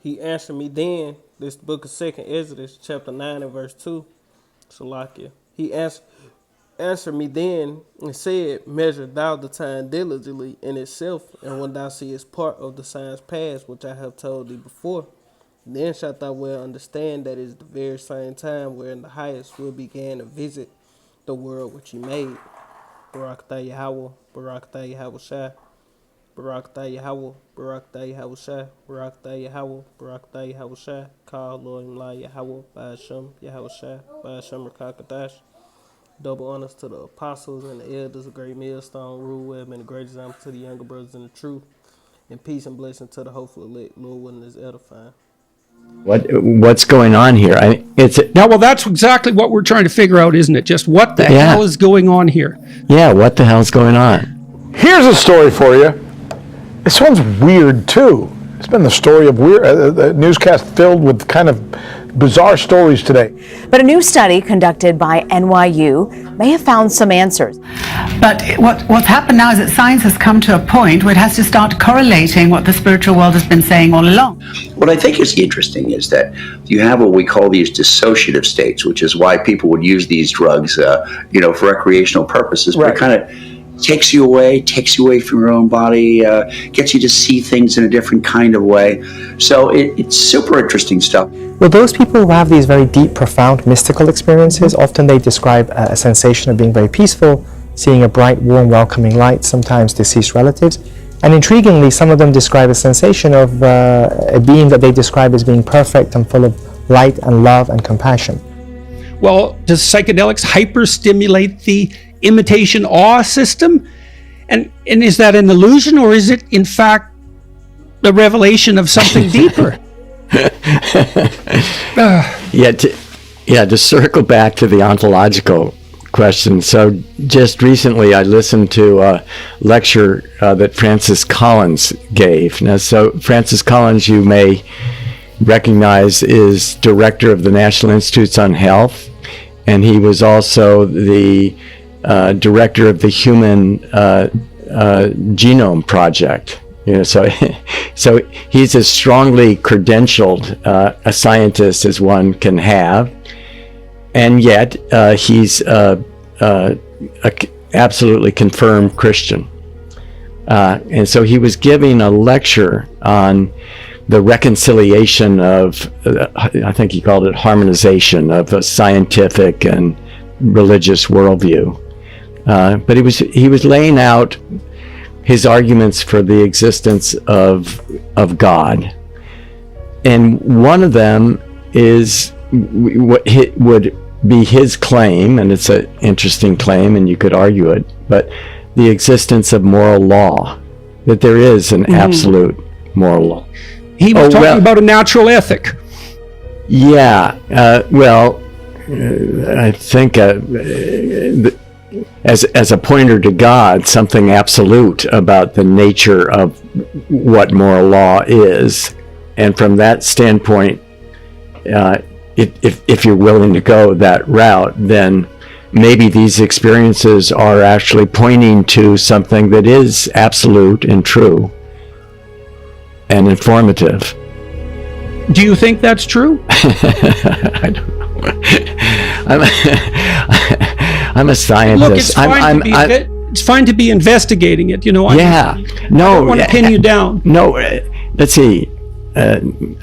He answered me then, this book of 2nd Exodus, chapter 9 and verse 2, Salakia. He answered me then and said, measure thou the time diligently in itself, and when thou seest part of the signs past, which I have told thee before, then shalt thou well understand that it is the very same time wherein the highest will begin to visit the world which he made. Barak Tha Yahweh, Barak Tha Yahweh Shai, Barak Tha Yahweh, Barak Tha Yahweh Shai, Barak Tha Yahweh, Barak Tha Yahweh Shai, Call Lord La Yahweh, Ba'ashem, Yahweh Shai, Ba'ashem Rakakadash. Double honors to the apostles and the elders of Great Millstone, Rule Web, and the great example to the younger brothers in the truth. And peace and blessing to the hopeful elect, Lord willing is edifying. What's going on here? Well, that's exactly what we're trying to figure out, isn't it? Just what the hell is going on here? Yeah, what the hell's going on? Here's a story for you. This one's weird too. It's been the story of the newscast filled with kind of bizarre stories today. But a new study conducted by NYU may have found some answers. But what's happened now is that science has come to a point where it has to start correlating what the spiritual world has been saying all along. What I think is interesting is that you have what we call these dissociative states, which is why people would use these drugs, for recreational purposes. But it kind of takes you away from your own body, gets you to see things in a different kind of way. So it's super interesting stuff. Well, those people who have these very deep, profound, mystical experiences, often they describe a sensation of being very peaceful, seeing a bright, warm, welcoming light, sometimes deceased relatives. And intriguingly, some of them describe a sensation of a being that they describe as being perfect and full of light and love and compassion. Well, does psychedelics hyperstimulate the imitation awe system? And is that an illusion, or is it in fact the revelation of something deeper? To circle back to the ontological question. So just recently I listened to a lecture that Francis Collins gave. Now, so Francis Collins, you may recognize, is director of the National Institutes on Health, and he was also the director of the Human Genome Project. So he's as strongly credentialed a scientist as one can have, and yet he's a absolutely confirmed Christian. And so he was giving a lecture on the reconciliation of, I think he called it harmonization of a scientific and religious worldview. But he was laying out his arguments for the existence of God, and one of them is what would be his claim, and it's an interesting claim, and you could argue it, but the existence of moral law, that there is an absolute moral law. He was talking about a natural ethic. Yeah, I think as a pointer to God, something absolute about the nature of what moral law is. And from that standpoint, if you're willing to go that route, then maybe these experiences are actually pointing to something that is absolute and true and informative. Do you think that's true? I don't know. I'm a scientist. Look, it's fine to be investigating it, Yeah. I don't want to pin you down. No, let's see. I'm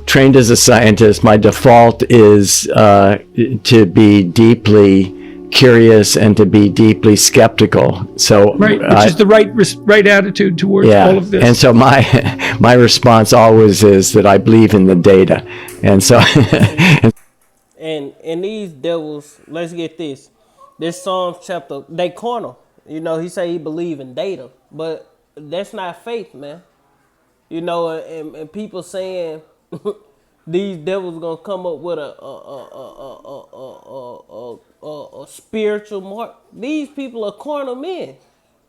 trained as a scientist. My default is to be deeply curious and to be deeply skeptical. So right, which is the right attitude towards all of this. And so my response always is that I believe in the data, and so. And these devils, let's get this. This Psalms chapter, they corner. He say he believe in data, but that's not faith, man. And people saying these devils gonna come up with a spiritual mark. These people are carnal men.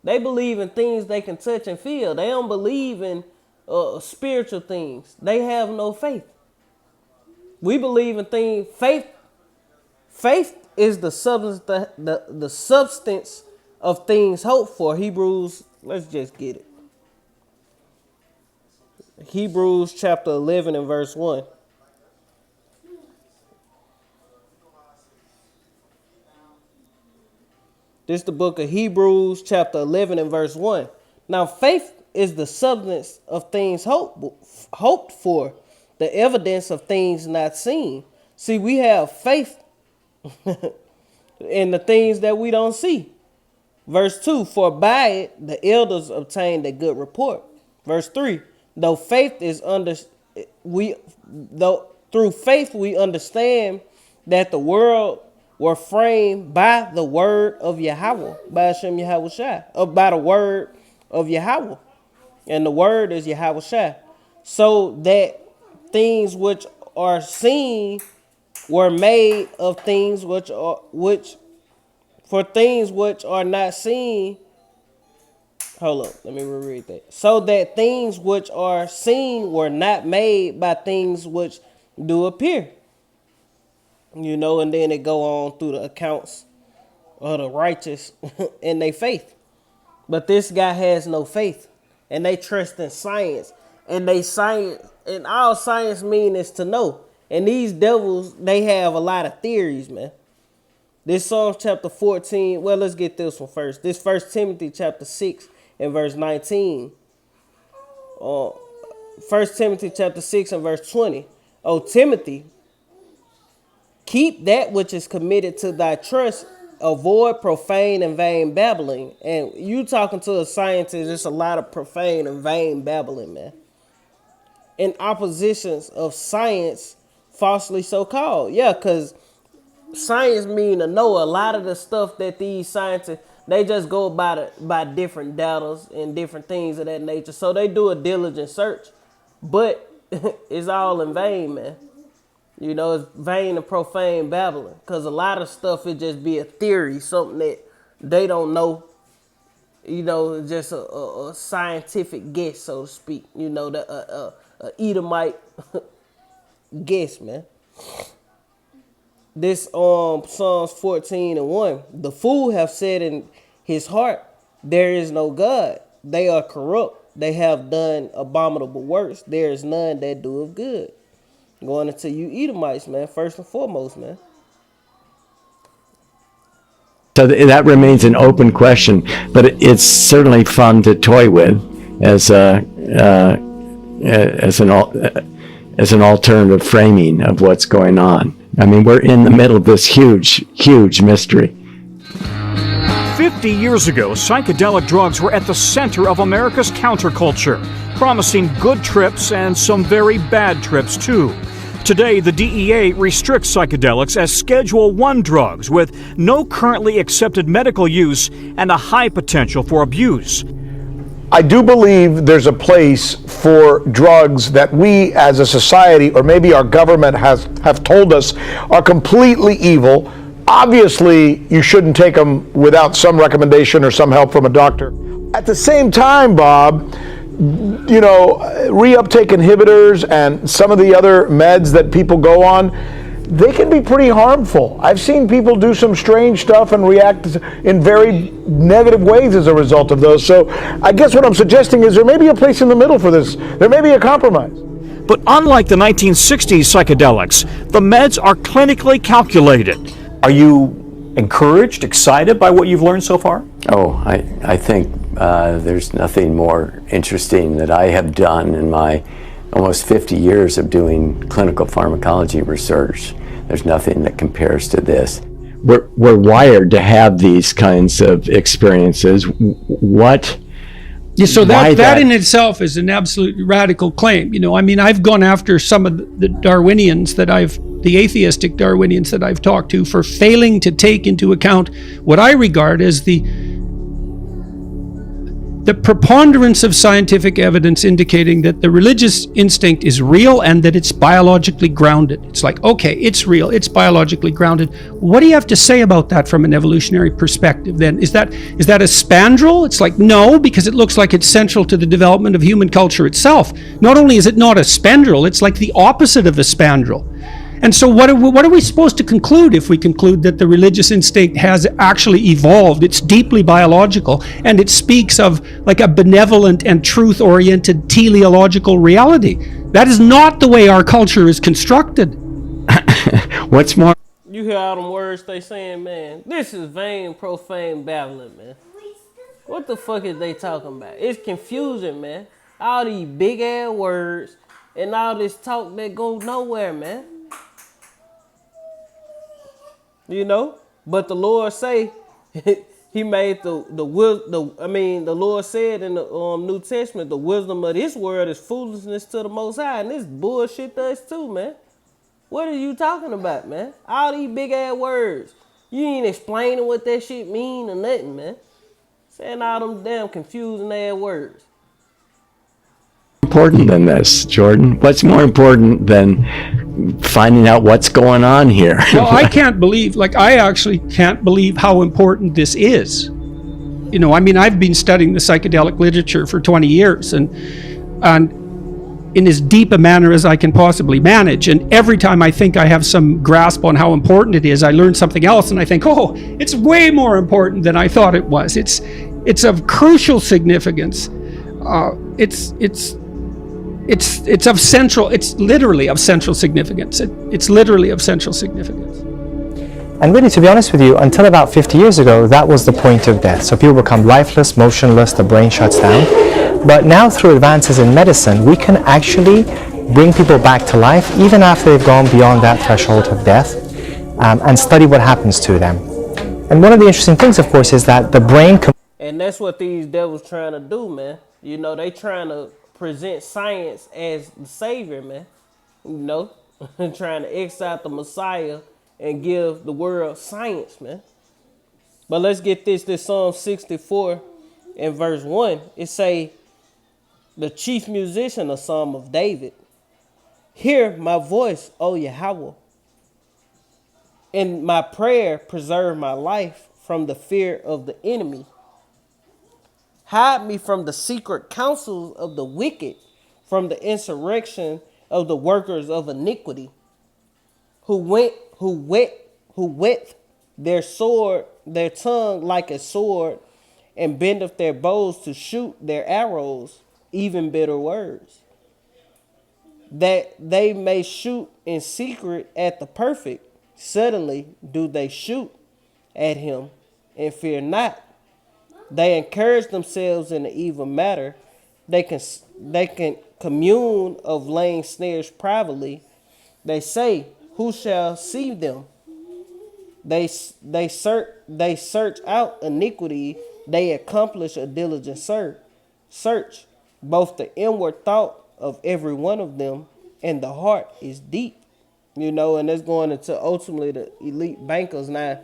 They believe in things they can touch and feel. They don't believe in spiritual things. They have no faith. We believe in things. Faith is the substance of things hoped for. Hebrews, let's just get it. Hebrews chapter 11 and verse 1. This is the book of Hebrews chapter 11 and verse 1. Now faith is the substance of things hoped for, the evidence of things not seen. See, we have faith in the things that we don't see. Verse 2, for by it the elders obtained a good report. Verse 3, through faith we understand that the world were framed by the word of Yahweh, by Hashem Yahweh Shai, by the word of Yahweh. And the word is Yahweh Shai. So that things which are seen were made of things for things which are not seen. Hold up, let me reread that. So that things which are seen were not made by things which do appear. You know, and then it go on through the accounts of the righteous in their faith. But this guy has no faith. And they trust in science. And all science mean is to know. And these devils, they have a lot of theories, man. This Psalms chapter 14, well, let's get this one first. This 1 Timothy chapter 6 and verse 19. 1 Timothy chapter 6 and verse 20. O Timothy, keep that which is committed to thy trust. Avoid profane and vain babbling. And you talking to a scientist, there's a lot of profane and vain babbling, man. In oppositions of science, falsely so called. Yeah, because science mean to know. A lot of the stuff that these scientists, they just go by different data and different things of that nature. So they do a diligent search. But it's all in vain, man. You know, it's vain and profane babbling. Because a lot of stuff, it just be a theory, something that they don't know. You know, just a scientific guess, so to speak. You know, a Edomite guess, man. This Psalms 14 and 1. The fool have said in his heart, there is no God. They are corrupt. They have done abominable works. There is none that doeth good. Going into you Edomites, man, first and foremost, man. So that remains an open question, but it's certainly fun to toy with as an alternative framing of what's going on. I mean, we're in the middle of this huge mystery. 50 years ago, psychedelic drugs were at the center of America's counterculture, promising good trips and some very bad trips too. Today, the DEA restricts psychedelics as Schedule I drugs with no currently accepted medical use and a high potential for abuse. I do believe there's a place for drugs that we as a society, or maybe our government have told us are completely evil. Obviously, you shouldn't take them without some recommendation or some help from a doctor. At the same time, Bob, you know, reuptake inhibitors and some of the other meds that people go on, they can be pretty harmful. I've seen people do some strange stuff and react in very negative ways as a result of those. So I guess what I'm suggesting is there may be a place in the middle for this. There may be a compromise. But unlike the 1960s psychedelics, the meds are clinically calculated. Are you encouraged, excited by what you've learned so far? Oh, I think there's nothing more interesting that I have done in my almost 50 years of doing clinical pharmacology research. There's nothing that compares to this. We're wired to have these kinds of experiences. So that in itself is an absolute radical claim. You know, I mean, I've gone after some of the Darwinians the atheistic Darwinians that I've talked to for failing to take into account what I regard as the preponderance of scientific evidence indicating that the religious instinct is real and that it's biologically grounded. It's like, okay, it's real, it's biologically grounded. What do you have to say about that from an evolutionary perspective then? Is that a spandrel? It's like, no, because it looks like it's central to the development of human culture itself. Not only is it not a spandrel, it's like the opposite of a spandrel. And so what are we supposed to conclude if we conclude that the religious instinct has actually evolved? It's deeply biological, and it speaks of like a benevolent and truth-oriented teleological reality. That is not the way our culture is constructed. What's more, You hear all them words they saying, man. This is vain, profane babbling, man. What the fuck is they talking about? It's confusing, man. All these big ass words and all this talk that go nowhere, man. You know, but the Lord say He made the Lord said in the New Testament, the wisdom of this world is foolishness to the Most High, and this bullshit to us too, man. What are you talking about, man? All these big ass words, you ain't explaining what that shit mean or nothing, man. Saying all them damn confusing ass words. important than this, Jordan? What's more important than finding out what's going on here? Well, I actually can't believe how important this is. You know, I mean, I've been studying the psychedelic literature for 20 years and in as deep a manner as I can possibly manage. And every time I think I have some grasp on how important it is, I learn something else and I think, oh, it's way more important than I thought it was. It's of crucial significance. It's literally of central significance. It's literally of central significance. And really, to be honest with you, until about 50 years ago, that was the point of death. So people become lifeless, motionless, the brain shuts down. But now through advances in medicine, we can actually bring people back to life even after they've gone beyond that threshold of death, and study what happens to them. And one of the interesting things, of course, is that the brain... And that's what these devils trying to do, man. You know, they trying to present science as the savior, man. You know, trying to X out the Messiah and give the world science, man. But let's get this Psalm 64 and verse 1. It say, the chief musician, a psalm of David. Hear my voice, O Yahweh. In my prayer, preserve my life from the fear of the enemy. Hide me from the secret counsels of the wicked, from the insurrection of the workers of iniquity, who whet their tongue like a sword, and bendeth their bows to shoot their arrows, even bitter words, that they may shoot in secret at the perfect. Suddenly do they shoot at him and fear not. They encourage themselves in the evil matter. They can commune of laying snares privately. They say, who shall see them? They search out iniquity. They accomplish a diligent search. Both the inward thought of every one of them and the heart is deep. You know, and that's going into ultimately the elite bankers. Now,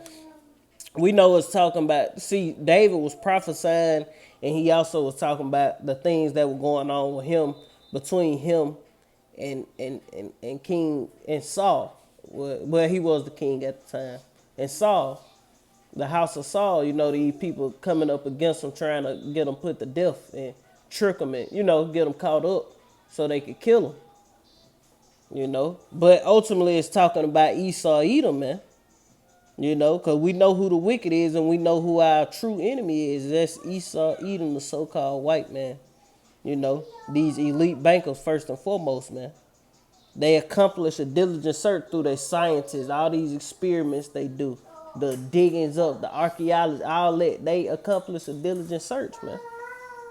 we know it's talking about, see, David was prophesying, and he also was talking about the things that were going on with him, between him and King and Saul. Well, he was the king at the time. And Saul, the house of Saul, you know, these people coming up against him, trying to get him put to death and trick him and, you know, get him caught up so they could kill him. You know, but ultimately it's talking about Esau, Edom, man. You know, because we know who the wicked is and we know who our true enemy is. That's Esau, Edom, the so-called white man. You know, these elite bankers first and foremost, man. They accomplish a diligent search through their scientists, all these experiments they do, the diggings up, the archaeology, all that. They accomplish a diligent search, man.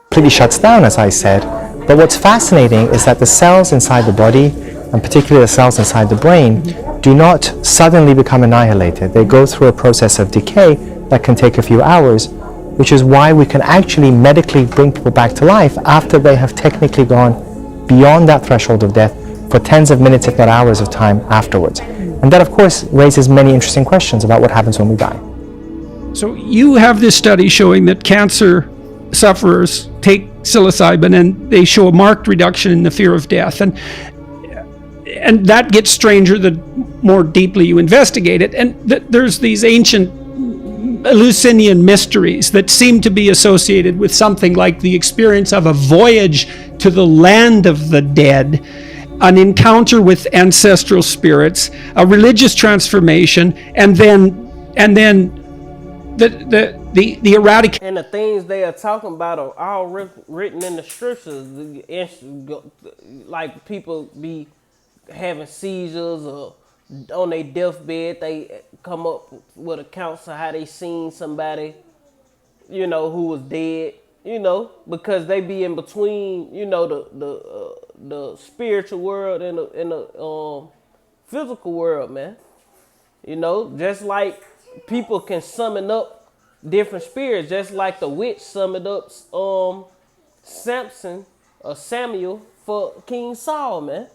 Completely shuts down, as I said. But what's fascinating is that the cells inside the body, and particularly the cells inside the brain, do not suddenly become annihilated. They go through a process of decay that can take a few hours, which is why we can actually medically bring people back to life after they have technically gone beyond that threshold of death for tens of minutes, if not hours of time afterwards. And that, of course, raises many interesting questions about what happens when we die. So you have this study showing that cancer sufferers take psilocybin and they show a marked reduction in the fear of death. And that gets stranger the more deeply you investigate it. And there's these ancient Eleusinian mysteries that seem to be associated with something like the experience of a voyage to the land of the dead. an encounter with ancestral spirits, a religious transformation, and then the eradication. And the things they are talking about are all written in the scriptures. Like people be having seizures or on their deathbed, they come up with accounts of how they seen somebody, you know, who was dead, you know, because they be in between, you know, the spiritual world and the physical world, man. You know, just like people can summon up different spirits, just like the witch summoned up Samson or Samuel for King Saul, man.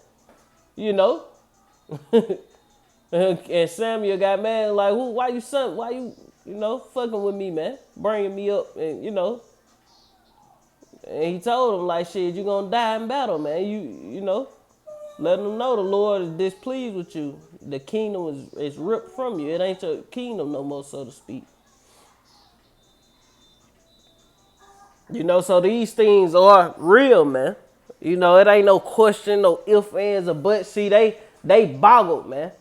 You know, and Samuel got mad like, why you fucking with me, man, bringing me up, and you know, and he told him like, shit, you gonna die in battle, man. You know, let them know the Lord is displeased with you. The kingdom is ripped from you. It ain't your kingdom no more, so to speak. You know, so these things are real, man. You know, it ain't no question, no ifs, ands, or buts. See, they boggled, man,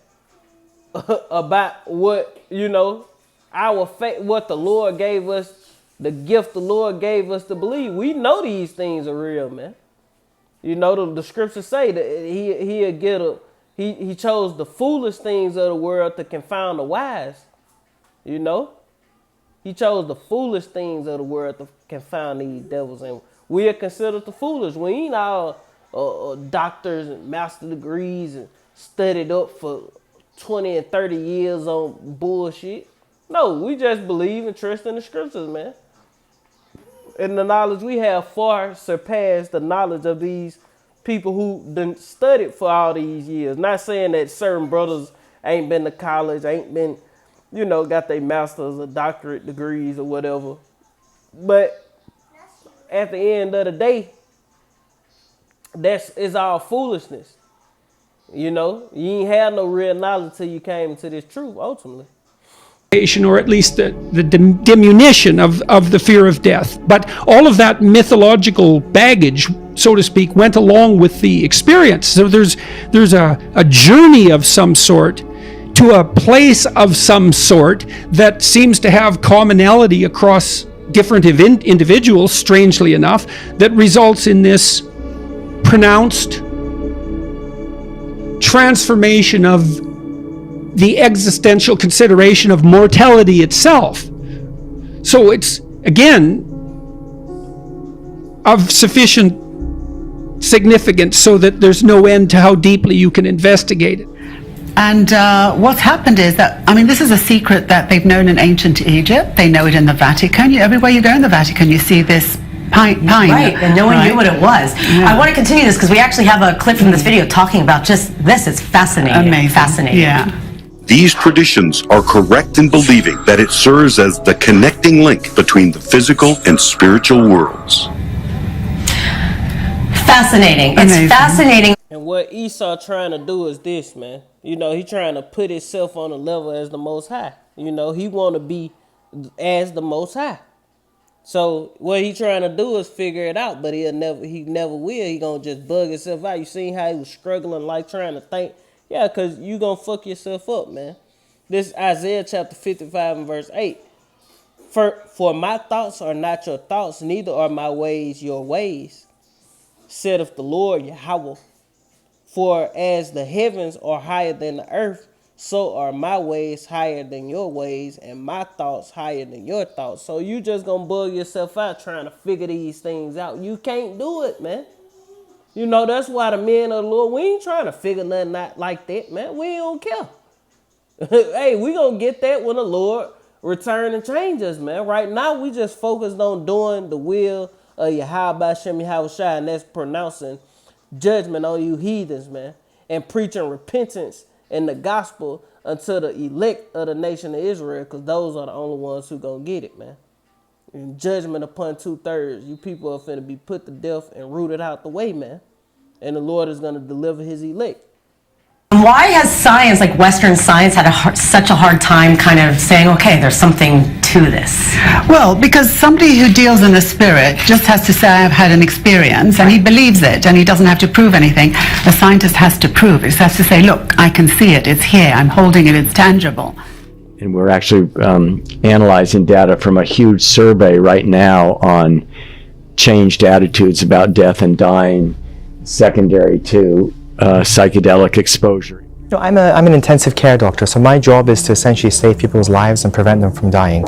about what, you know, our faith, what the Lord gave us, the gift the Lord gave us to believe. We know these things are real, man. You know, the scriptures say that he chose the foolish things of the world to confound the wise. You know, he chose the foolish things of the world to confound these devils, and we are considered the foolish. We ain't all doctors and master degrees and studied up for 20 and 30 years on bullshit. No, we just believe and trust in the scriptures, man. And the knowledge we have far surpassed the knowledge of these people who done studied for all these years. Not saying that certain brothers ain't been to college, ain't been, you know, got their master's or doctorate degrees or whatever. But at the end of the day, it's all foolishness. You know, you ain't had no real knowledge till you came into this truth, ultimately. Or at least the diminution of the fear of death. But all of that mythological baggage, so to speak, went along with the experience. So there's a journey of some sort to a place of some sort that seems to have commonality across different individuals, strangely enough, that results in this pronounced transformation of the existential consideration of mortality itself. So it's, again, of sufficient significance so that there's no end to how deeply you can investigate it. And what's happened is that, I mean, this is a secret that they've known in ancient Egypt. They know it in the Vatican. Everywhere you go in the Vatican, you see this pine. Right, and no one knew what it was. Yeah. I want to continue this because we actually have a clip from this video talking about just this. It's fascinating. Amazing. Fascinating. Yeah. These traditions are correct in believing that it serves as the connecting link between the physical and spiritual worlds. Fascinating. It's fascinating. And what Esau trying to do is this, man. You know, he trying to put himself on a level as the Most High. You know, he want to be as the Most High. So what he trying to do is figure it out, but he never will. He gonna just bug himself out. You seen how he was struggling, like trying to think. Yeah, because you gonna fuck yourself up, man. This Isaiah chapter 55 and verse 8. For my thoughts are not your thoughts, neither are my ways your ways, saith the Lord Yahweh. For as the heavens are higher than the earth, so are my ways higher than your ways, and my thoughts higher than your thoughts. So you just gonna bug yourself out trying to figure these things out. You can't do it, man. You know, that's why the men of the Lord, we ain't trying to figure nothing out like that, man. We don't care. Hey, we gonna get that when the Lord return and change us, man. Right now, we just focused on doing the will of Yahweh Shem Yahweh, and that's pronouncing judgment on you heathens, man, and preaching repentance and the gospel unto the elect of the nation of Israel, because those are the only ones who gonna get it, man. And judgment upon 2/3. You people are finna be put to death and rooted out the way, man. And the Lord is gonna deliver his elect. Why has science, like Western science, had such a hard time kind of saying, okay, there's something to this? Well, because somebody who deals in the spirit just has to say, I've had an experience, and he believes it, and he doesn't have to prove anything. The scientist has to prove it. He has to say, look, I can see it, it's here, I'm holding it, it's tangible. And we're actually analyzing data from a huge survey right now on changed attitudes about death and dying secondary to psychedelic exposure. No, I'm an intensive care doctor, so my job is to essentially save people's lives and prevent them from dying.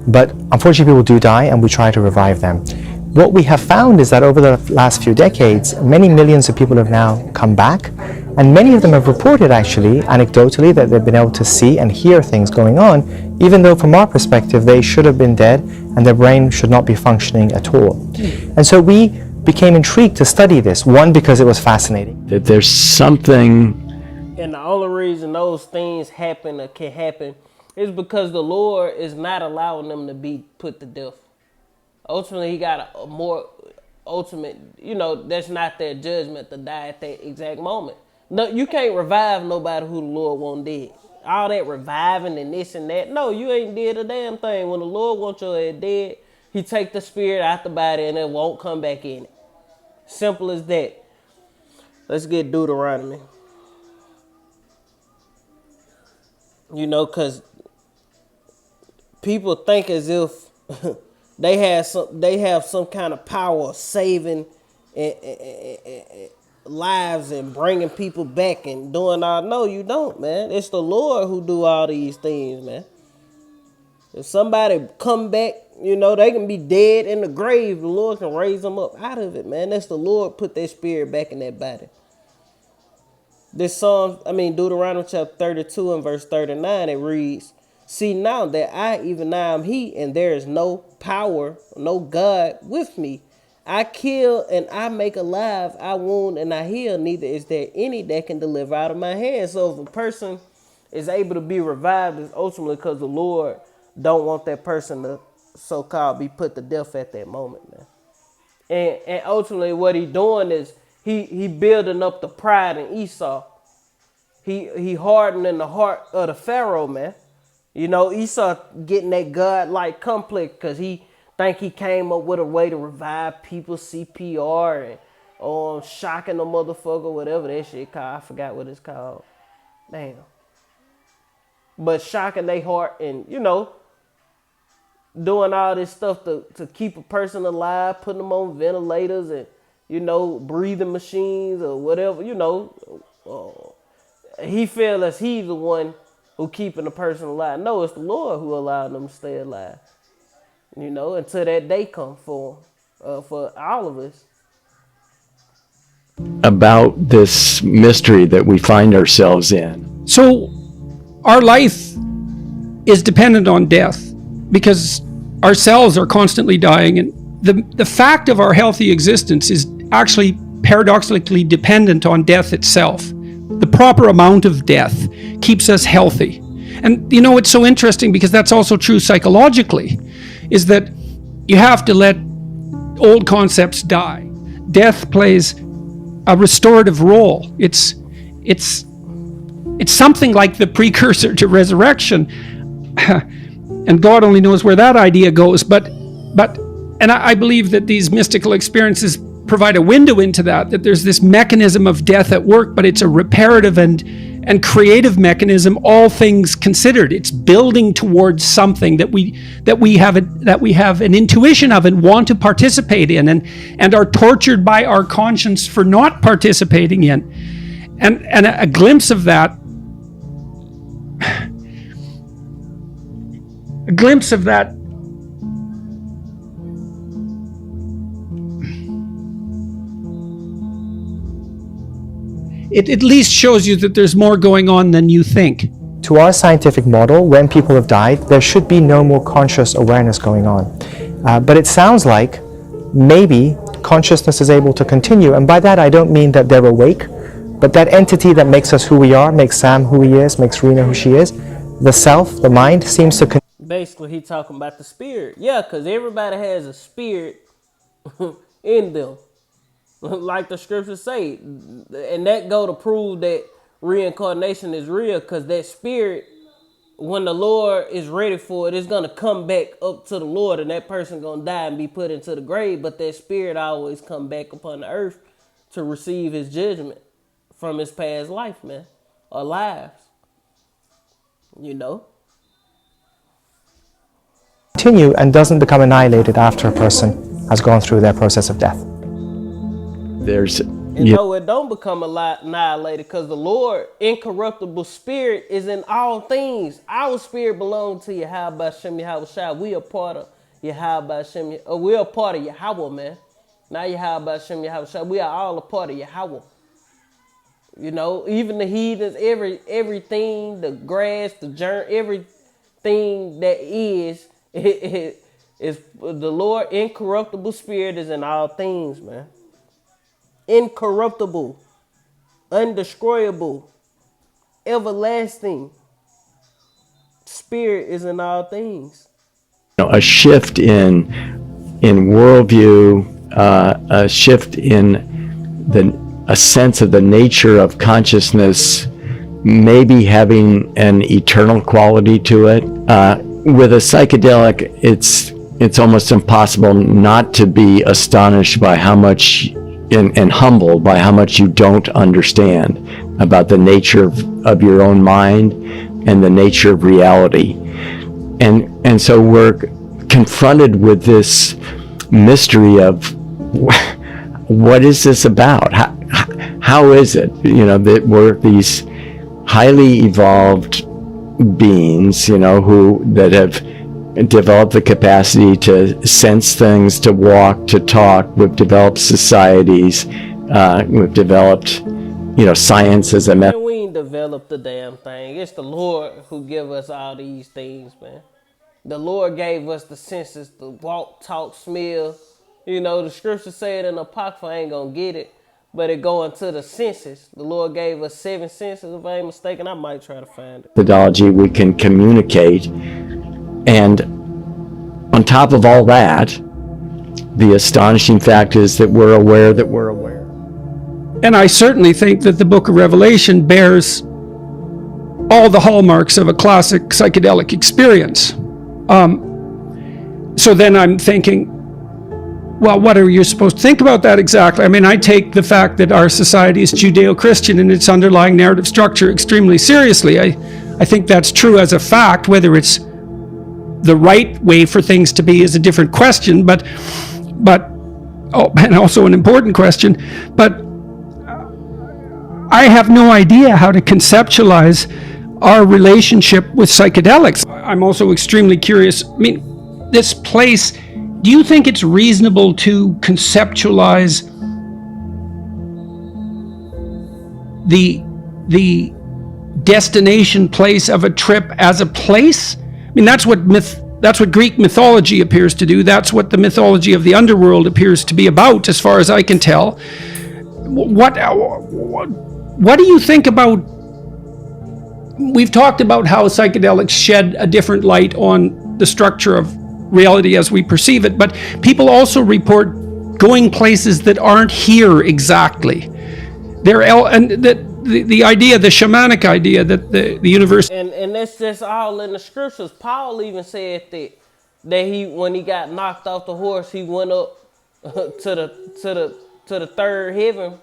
But unfortunately, people do die, and we try to revive them. What we have found is that over the last few decades, many millions of people have now come back, and many of them have reported, actually, anecdotally, that they've been able to see and hear things going on, even though from our perspective, they should have been dead, and their brain should not be functioning at all. And so we became intrigued to study this, one, because it was fascinating. That there's something. And the only reason those things happen or can happen is because the Lord is not allowing them to be put to death. Ultimately, he got a more ultimate, that's not their judgment to die at that exact moment. No, you can't revive nobody who the Lord won't dead. All that reviving and this and that. No, you ain't did a damn thing. When the Lord wants your head dead, he take the spirit out the body and it won't come back in it. Simple as that. Let's get Deuteronomy. Because people think as if they have some kind of power of saving lives and bringing people back and doing all. No, you don't, man. It's the Lord who do all these things, man. If somebody come back, they can be dead in the grave. The Lord can raise them up out of it, man. That's the Lord put that spirit back in that body. Deuteronomy chapter 32 and verse 39, it reads, see now that I, even now am he, and there is no power, no God with me. I kill and I make alive, I wound and I heal, neither is there any that can deliver out of my hand. So if a person is able to be revived, it's ultimately because the Lord don't want that person to so-called be put to death at that moment, man. And ultimately what he doing is he building up the pride in Esau. He hardening the heart of the Pharaoh, man. Esau getting that God-like complex because he think he came up with a way to revive people, CPR, and shocking the motherfucker, whatever that shit called. I forgot what it's called. Damn. But shocking their heart and, doing all this stuff to keep a person alive, putting them on ventilators and, breathing machines or whatever, he feel as he's the one who keeping the person alive. No, it's the Lord who allowed them to stay alive. Until that day come for all of us. About this mystery that we find ourselves in. So our life is dependent on death because our cells are constantly dying, and the fact of our healthy existence is actually paradoxically dependent on death itself. The proper amount of death keeps us healthy. And it's so interesting because that's also true psychologically, is that you have to let old concepts die. Death plays a restorative role. It's something like the precursor to resurrection. And God only knows where that idea goes. But I believe that these mystical experiences provide a window into that there's this mechanism of death at work, but it's a reparative and creative mechanism, all things considered. It's building towards something that we have an intuition of and want to participate in, and are tortured by our conscience for not participating in. And a glimpse of that it at least shows you that there's more going on than you think. To our scientific model, when people have died, there should be no more conscious awareness going on. But it sounds like maybe consciousness is able to continue. And by that, I don't mean that they're awake, but that entity that makes us who we are, makes Sam who he is, makes Rena who she is, the self, the mind, seems to Basically, he talking about the spirit. Yeah, because everybody has a spirit in them. Like the scriptures say. And that go to prove that reincarnation is real, because that spirit when the Lord is ready for it, it's gonna come back up to the Lord, and that person gonna die and be put into the grave. But that spirit always come back upon the earth to receive his judgment from his past life, man, or lives. You know. Continue and doesn't become annihilated after a person has gone through their process of death. No, it don't become annihilated, because the Lord, incorruptible spirit, is in all things. Our spirit belongs to Yahweh Shem Yahweh. We are part of Yahweh Shem. We are part of Yahweh, man. Not Yahweh Shem Yahweh. We are all a part of Yahweh. You know, even the heathens, everything, the grass, the germ, everything that is the Lord, incorruptible spirit is in all things, man. Incorruptible, undestroyable, everlasting spirit is in all things. A shift in worldview, a shift in a sense of the nature of consciousness, maybe having an eternal quality to it. With a psychedelic, it's almost impossible not to be astonished by how much and humbled by how much you don't understand about the nature of your own mind and the nature of reality. And so we're confronted with this mystery of what is this about? How is it, that we're these highly evolved beings, that have developed the capacity to sense things, to walk, to talk. We've developed societies. We've developed, science as a method. We ain't developed the damn thing. It's the Lord who give us all these things, man. The Lord gave us the senses to walk, talk, smell. The scripture said in the Apocrypha, I ain't gonna get it, but it go into the senses. The Lord gave us 7 senses. If I ain't mistaken, I might try to find it. Methodology, we can communicate. And on top of all that, the astonishing fact is that we're aware that we're aware. And I certainly think that the book of Revelation bears all the hallmarks of a classic psychedelic experience. So then I'm thinking, well, what are you supposed to think about that exactly? I mean, I take the fact that our society is Judeo-Christian and its underlying narrative structure extremely seriously. I think that's true as a fact. Whether it's the right way for things to be is a different question, but and also an important question. But I have no idea how to conceptualize our relationship with psychedelics. I'm also extremely curious. I mean, this place, do you think it's reasonable to conceptualize the destination place of a trip as a place? I mean, that's what Greek mythology appears to do. That's what the mythology of the underworld appears to be about, as far as I can tell. What do you think about? We've talked about how psychedelics shed a different light on the structure of reality as we perceive it, but people also report going places that aren't here exactly. The idea, the shamanic idea that the universe, and that's just all in the scriptures. Paul even said that he, when he got knocked off the horse, he went up to the third heaven,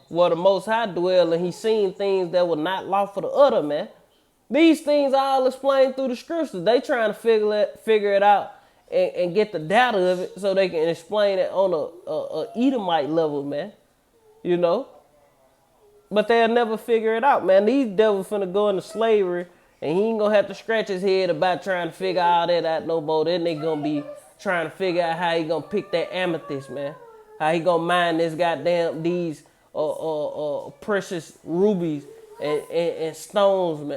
where the Most High dwell, and he seen things that were not lawful to utter, man. These things are all explained through the scriptures. They trying to figure it out and get the data of it so they can explain it on a Edomite level, man. But they'll never figure it out, man. These devils finna go into slavery, and he ain't gonna have to scratch his head about trying to figure all that out no more. Then they gonna be trying to figure out how he gonna pick that amethyst, man. How he gonna mine these precious rubies and stones,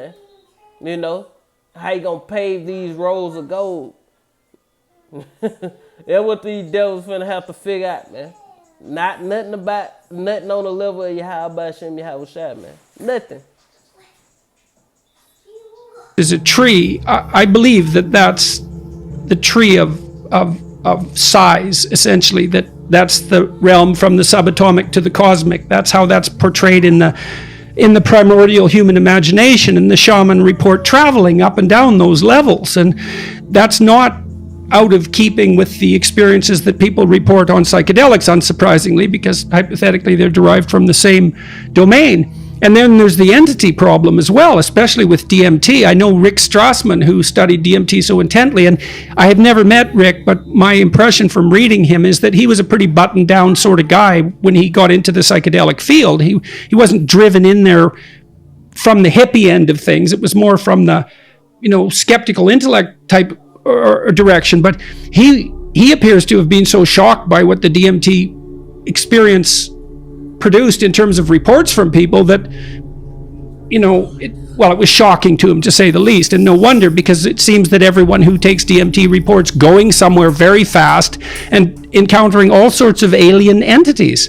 man. How he gonna pave these rows of gold. That's what these devils finna have to figure out, man. Nothing on the level of Yahweh Shem Yahweh, man. Nothing. is a tree. I believe that that's the tree of size, essentially. That's the realm from the subatomic to the cosmic. That's how that's portrayed in the in the primordial human imagination, and the shaman report traveling up and down those levels. And that's not out of keeping with the experiences that people report on psychedelics, unsurprisingly, because hypothetically they're derived from the same domain. And then there's the entity problem as well, especially with DMT. I know Rick Strassman, who studied DMT so intently, and I have never met Rick, but my impression from reading him is that he was a pretty buttoned down sort of guy when he got into the psychedelic field. He wasn't driven in there from the hippie end of things. It was more from the, skeptical intellect type or direction. But he appears to have been so shocked by what the DMT experience produced in terms of reports from people that, it was shocking to him, to say the least. And no wonder, because it seems that everyone who takes DMT reports going somewhere very fast and encountering all sorts of alien entities.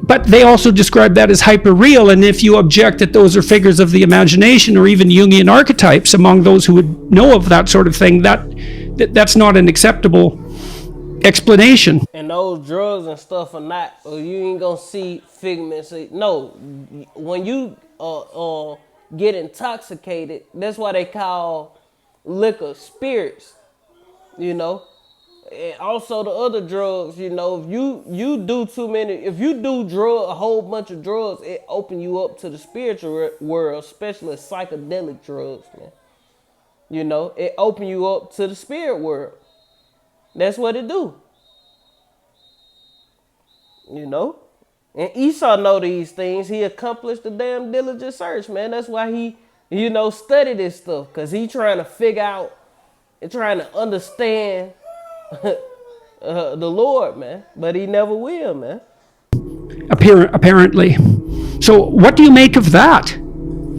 But they also describe that as hyper-real, and if you object that those are figures of the imagination or even Jungian archetypes among those who would know of that sort of thing, that's not an acceptable explanation. And those drugs and stuff are not, or you ain't gonna see figments. No, when you get intoxicated, that's why they call liquor spirits, And also the other drugs, if you do too many, if you do a whole bunch of drugs, it open you up to the spiritual world, especially psychedelic drugs, man. It open you up to the spirit world. That's what it do. And Esau know these things. He accomplished the damn diligent search, man. That's why he, study this stuff. Because he trying to figure out and trying to understand the Lord, man. But he never will, man. Apparently. So what do you make of that?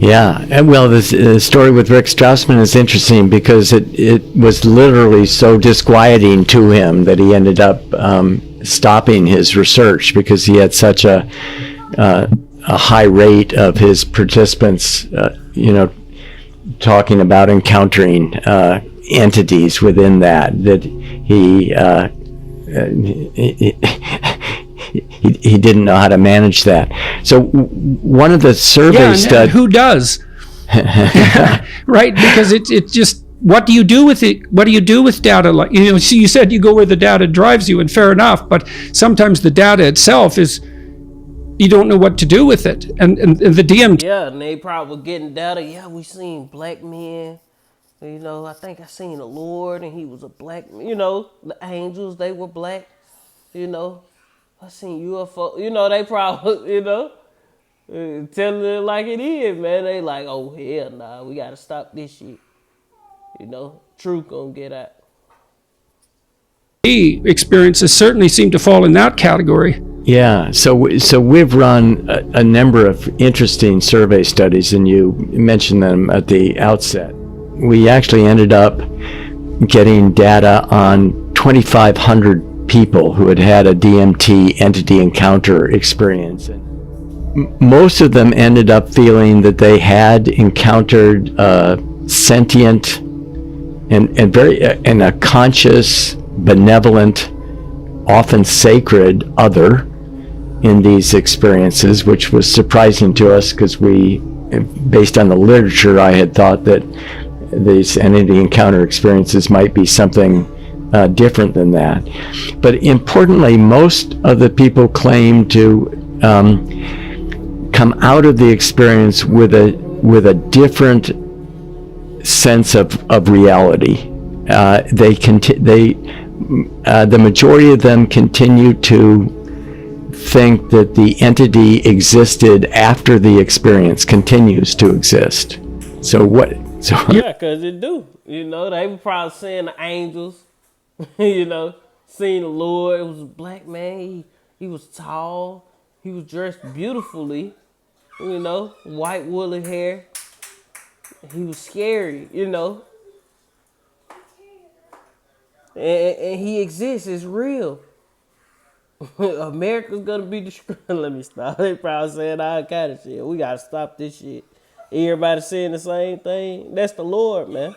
Yeah, and well, this story with Rick Strassman is interesting because it was literally so disquieting to him that he ended up stopping his research because he had such a high rate of his participants, talking about encountering entities within that he didn't know how to manage that. So one of the survey studies... Who does? Right? Because it's just, what do you do with it? What do you do with data? Like, you said you go where the data drives you, and fair enough, but sometimes the data itself is, you don't know what to do with it. And the DMT... Yeah, and they probably getting data. Yeah, we seen black men. I think I seen the Lord, and he was a black, the angels, they were black, I seen UFO, they probably, telling it like it is, man. They like, oh, hell nah, we got to stop this shit. Truth gonna get out. Experiences certainly seem to fall in that category. Yeah, so we've run a number of interesting survey studies, and you mentioned them at the outset. We actually ended up getting data on 2,500 people who had had a DMT entity encounter experience. And most of them ended up feeling that they had encountered a sentient and a conscious, benevolent, often sacred other in these experiences, which was surprising to us because based on the literature, I had thought that these entity encounter experiences might be something different than that. But importantly, most of the people claim to come out of the experience with a different sense of reality. The majority of them continue to think that the entity existed after the experience continues to exist. Yeah, because it do. They were probably seeing the angels, seeing the Lord. It was a black man. He was tall. He was dressed beautifully, white woolly hair. He was scary, And he exists. It's real. America's gonna be destroyed. Let me stop. They probably saying all kind of shit. We gotta stop this shit. Everybody saying the same thing. That's the Lord, man.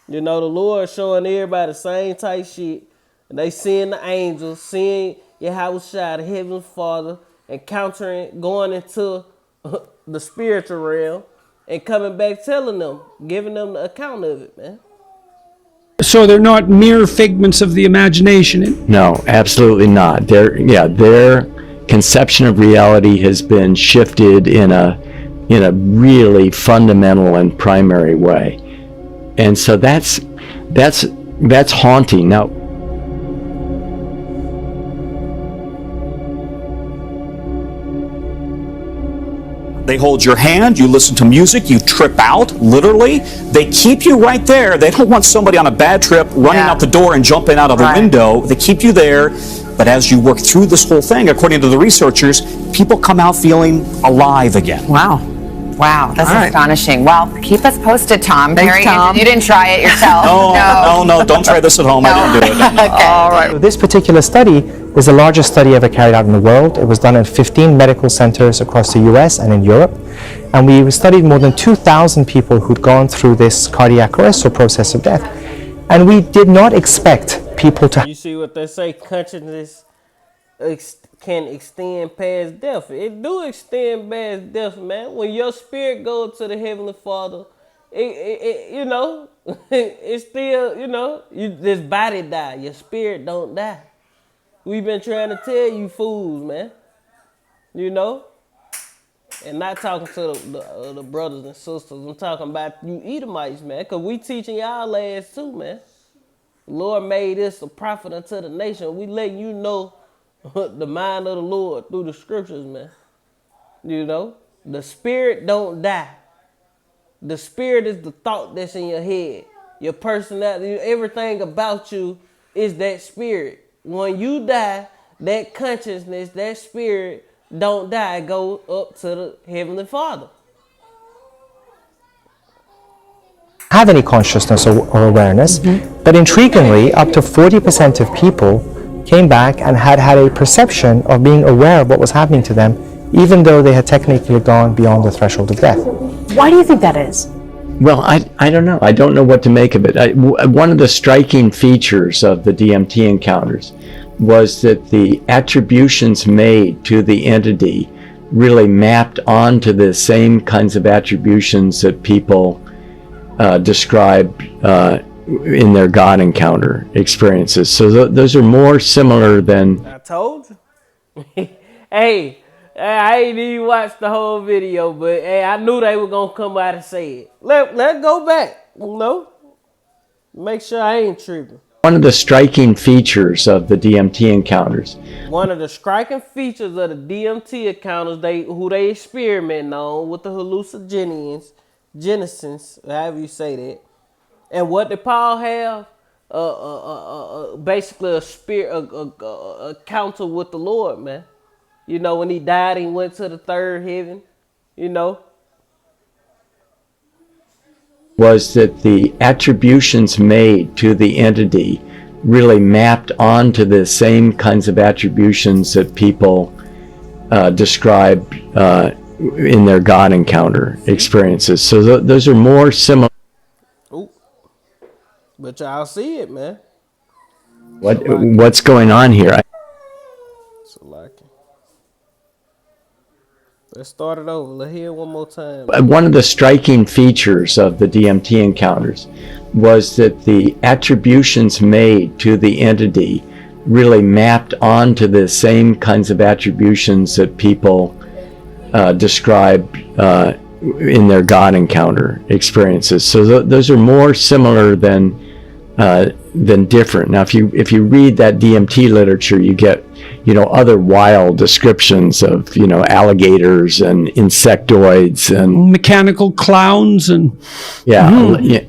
The Lord showing everybody the same type shit. And they seeing the angels, seeing Yahweh Shai, the Heavenly Father, encountering, going into the spiritual realm, and coming back telling them, giving them the account of it, man. So they're not mere figments of the imagination. No, absolutely not. Their conception of reality has been shifted in a really fundamental and primary way, and so that's haunting. Now, They hold your hand, you listen to music, you trip out, literally. They keep you right there. They don't want somebody on a bad trip running out the door and jumping out of the window. They keep you there. But as you work through this whole thing, according to the researchers, people come out feeling alive again. Wow. Wow, that's astonishing. Well, keep us posted, Tom. Thanks, Tom. You didn't try it yourself. No, don't try this at home. I didn't do it. Okay. All right. This particular study is the largest study ever carried out in the world. It was done in 15 medical centers across the US and in Europe. And we studied more than 2,000 people who'd gone through this cardiac arrest or process of death. And we did not expect people to... You see what they say, consciousness can extend past death. It do extend past death, man. When your spirit goes to the Heavenly Father, you know, it's still, you know, this body die. Your spirit don't die. We've been trying to tell you fools, man. You know? And not talking to the brothers and sisters. I'm talking about you Edomites, man. Because we teaching y'all ass too, man. The Lord made us a prophet unto the nation. We letting you know the mind of the Lord through the scriptures, man. You know? The spirit don't die. The spirit is the thought that's in your head. Your personality, everything about you is that spirit. When you die, that consciousness, that spirit don't die, go up to the Heavenly Father. have any consciousness or awareness, but intriguingly, up to 40% of people came back and had a perception of being aware of what was happening to them, even though they had technically gone beyond the threshold of death. Why do you think that is? Well, I don't know. I don't know what to make of it. One of the striking features of the DMT encounters was that the attributions made to the entity really mapped onto the same kinds of attributions that people describe in their God encounter experiences. So those are more similar than... I told you. Hey, I ain't even watched the whole video, but hey, I knew they were gonna come out and say it. Let's go back, you know? Make sure I ain't tripping. One of the striking features of the DMT encounters. One of the striking features of the DMT encounters, who they experiment on with the hallucinogens, genesis, however you say that. And what did Paul have? Basically a spirit, a counsel with the Lord, man. You know, when he died, he went to the third heaven, you know. Was that the attributions made to the entity really mapped onto the same kinds of attributions that people describe in their God encounter experiences. So those are more similar. Ooh. But y'all see it, man. What's going on here? So like it. Let's start it over. Let's hear it one more time. One of the striking features of the DMT encounters was that the attributions made to the entity really mapped onto the same kinds of attributions that people describe in their God encounter experiences. So those are more similar than different. Now, if you read that DMT literature, you get, other wild descriptions of, alligators and insectoids and mechanical clowns and yeah,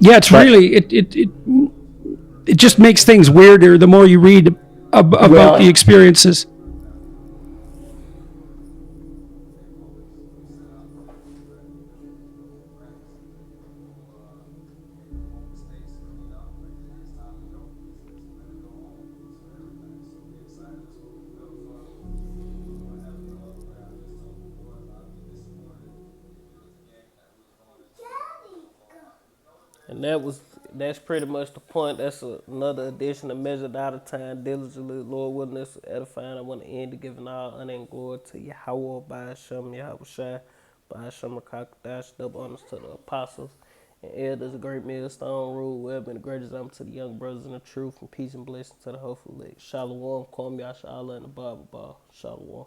it's really it just makes things weirder the more you read about the experiences. And that was that's pretty much the point. That's another edition of Measured Out of Time Diligently. Lord willing, this is edifying. I want to end to giving all honor and glory to Yahweh, by Hashem, Yahweh Shai, by Hashem, Kakadash, double honors to the apostles and elders, a great millstone rule, web, and the great example to the young brothers in the truth, and peace and blessing to the hopeful elect. Shalom, Kwam Yasha Allah, and the Bible Ball. Shalom.